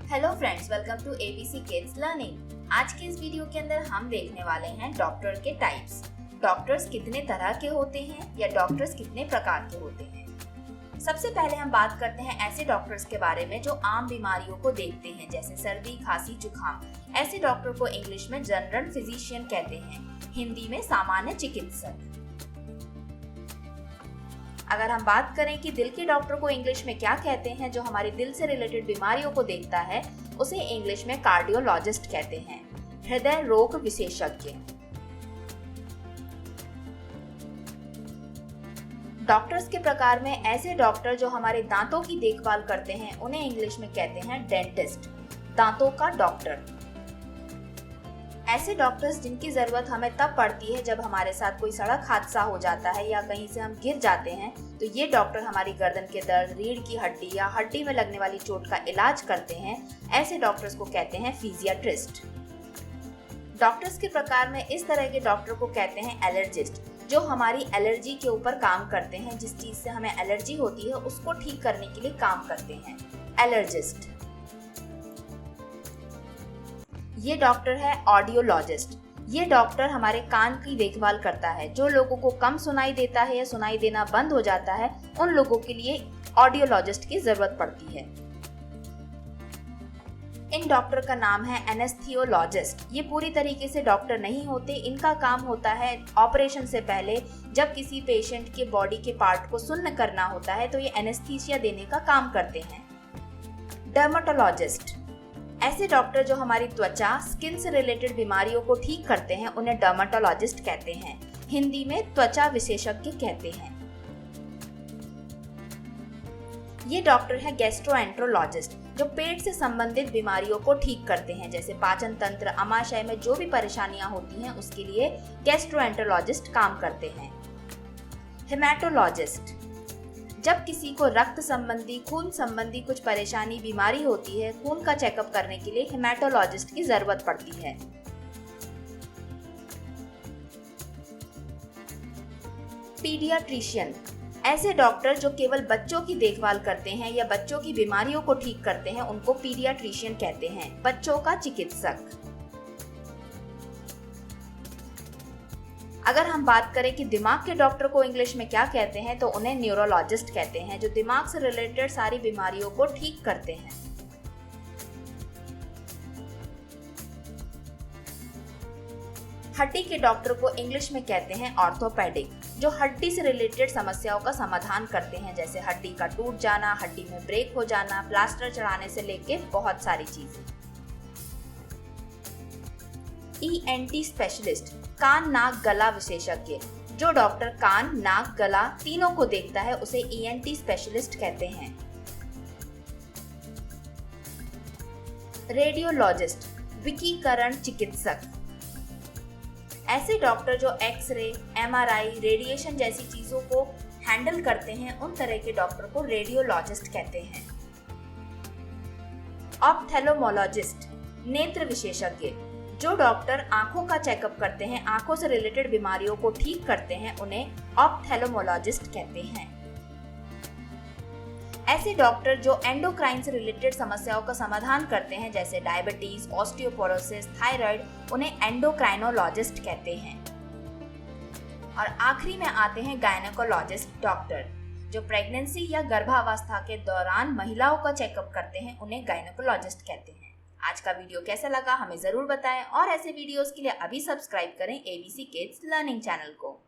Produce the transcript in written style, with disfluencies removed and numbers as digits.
Hello friends, welcome to ABC kids learning. आज के इस वीडियो के अंदर हम देखने वाले हैं डॉक्टर के टाइप्स। डॉक्टर्स कितने तरह के होते हैं या डॉक्टर्स कितने प्रकार के होते हैं। सबसे पहले हम बात करते हैं ऐसे डॉक्टर्स के बारे में जो आम बीमारियों को देखते हैं, जैसे सर्दी, खांसी, जुकाम। ऐसे डॉक्टर को इंग्लिश में जनरल फिजिशियन कहते हैं, हिंदी में सामान्य चिकित्सक। अगर हम बात करें कि दिल के डॉक्टर को इंग्लिश में क्या कहते हैं, जो हमारे दिल से रिलेटेड बीमारियों को देखता है, उसे इंग्लिश में कार्डियोलॉजिस्ट कहते हैं, हृदय रोग विशेषज्ञ। डॉक्टर्स के प्रकार में ऐसे डॉक्टर जो हमारे दांतों की देखभाल करते हैं, उन्हें इंग्लिश में कहते हैं डेंटिस्ट, दांतों का डॉक्टर। ऐसे डॉक्टर्स जिनकी जरूरत हमें तब पड़ती है जब हमारे साथ कोई सड़क हादसा हो जाता है या कहीं से हम गिर जाते हैं, तो ये डॉक्टर हमारी गर्दन के दर्द, रीढ़ की हड्डी या हड्डी में लगने वाली चोट का इलाज करते हैं। ऐसे डॉक्टर्स को कहते हैं फिजियाट्रिस्ट। डॉक्टर्स के प्रकार में इस तरह के डॉक्टर को कहते हैं एलर्जिस्ट, जो हमारी एलर्जी के ऊपर काम करते हैं। जिस चीज से हमें एलर्जी होती है उसको ठीक करने के लिए काम करते हैं, एलर्जिस्ट। ये डॉक्टर है ऑडियोलॉजिस्ट। ये डॉक्टर हमारे कान की देखभाल करता है। जो लोगों को कम सुनाई देता है या सुनाई देना बंद हो जाता है, उन लोगों के लिए ऑडियोलॉजिस्ट की जरूरत पड़ती है। इन डॉक्टर का नाम है एनेस्थीसियोलॉजिस्ट। ये पूरी तरीके से डॉक्टर नहीं होते। इनका काम होता है ऑपरेशन से पहले जब किसी पेशेंट के बॉडी के पार्ट को सुन्न करना होता है, तो ये एनेस्थीसिया देने का काम करते हैं। डर्मेटोलॉजिस्ट, ऐसे डॉक्टर जो हमारी त्वचा, स्किन से रिलेटेड बीमारियों को ठीक करते हैं, उन्हें डर्मेटोलॉजिस्ट कहते हैं, हिंदी में त्वचा विशेषज्ञ कहते हैं। ये डॉक्टर है गैस्ट्रोएंट्रोलॉजिस्ट, जो पेट से संबंधित बीमारियों को ठीक करते हैं, जैसे पाचन तंत्र, आमाशय में जो भी परेशानियां होती हैं उसके लिए गैस्ट्रोएंट्रोलॉजिस्ट काम करते हैं। हेमेटोलॉजिस्ट, जब किसी को रक्त संबंधी, खून संबंधी कुछ परेशानी, बीमारी होती है, खून का चेकअप करने के लिए हेमेटोलॉजिस्ट की जरूरत पड़ती है। पीडियाट्रिशियन, ऐसे डॉक्टर जो केवल बच्चों की देखभाल करते हैं या बच्चों की बीमारियों को ठीक करते हैं, उनको पीडियाट्रिशियन कहते हैं, बच्चों का चिकित्सक। अगर हम बात करें कि दिमाग के डॉक्टर को इंग्लिश में क्या कहते हैं, तो उन्हें न्यूरोलॉजिस्ट कहते हैं, जो दिमाग से रिलेटेड सारी बीमारियों को ठीक करते हैं। हड्डी के डॉक्टर को इंग्लिश में कहते हैं ऑर्थोपेडिक, जो हड्डी से रिलेटेड समस्याओं का समाधान करते हैं, जैसे हड्डी का टूट जाना, हड्डी में ब्रेक हो जाना, प्लास्टर चढ़ाने से लेके बहुत सारी चीजें। ईएनटी स्पेशलिस्ट, कान, नाक, गला विशेषज्ञ, जो डॉक्टर कान, नाक, गला तीनों को देखता है, उसे ईएनटी स्पेशलिस्ट कहते हैं। रेडियोलॉजिस्ट, विकिरण चिकित्सक, ऐसे डॉक्टर जो एक्सरे, एमआरआई, रेडिएशन जैसी चीजों को हैंडल करते हैं, उन तरह के डॉक्टर को रेडियोलॉजिस्ट कहते हैं। ऑप्थेल्मोलॉजिस्ट, नेत्र विशेषज्ञ, जो डॉक्टर आंखों का चेकअप करते हैं, आंखों से रिलेटेड बीमारियों को ठीक करते हैं, उन्हें ऑप्थेल्मोलॉजिस्ट कहते हैं। ऐसे डॉक्टर जो एंडोक्राइन से रिलेटेड समस्याओं का समाधान करते हैं, जैसे डायबिटीज, ऑस्टियोपोरोसिस, थायराइड, उन्हें एंडोक्राइनोलॉजिस्ट कहते हैं। और आखिरी में आते हैं गायनेकोलॉजिस्ट डॉक्टर, जो प्रेगनेंसी या गर्भावस्था के दौरान महिलाओं का चेकअप करते हैं, उन्हें गायनेकोलॉजिस्ट कहते हैं। आज का वीडियो कैसा लगा हमें जरूर बताएं, और ऐसे वीडियोस के लिए अभी सब्सक्राइब करें एबीसी किड्स लर्निंग चैनल को।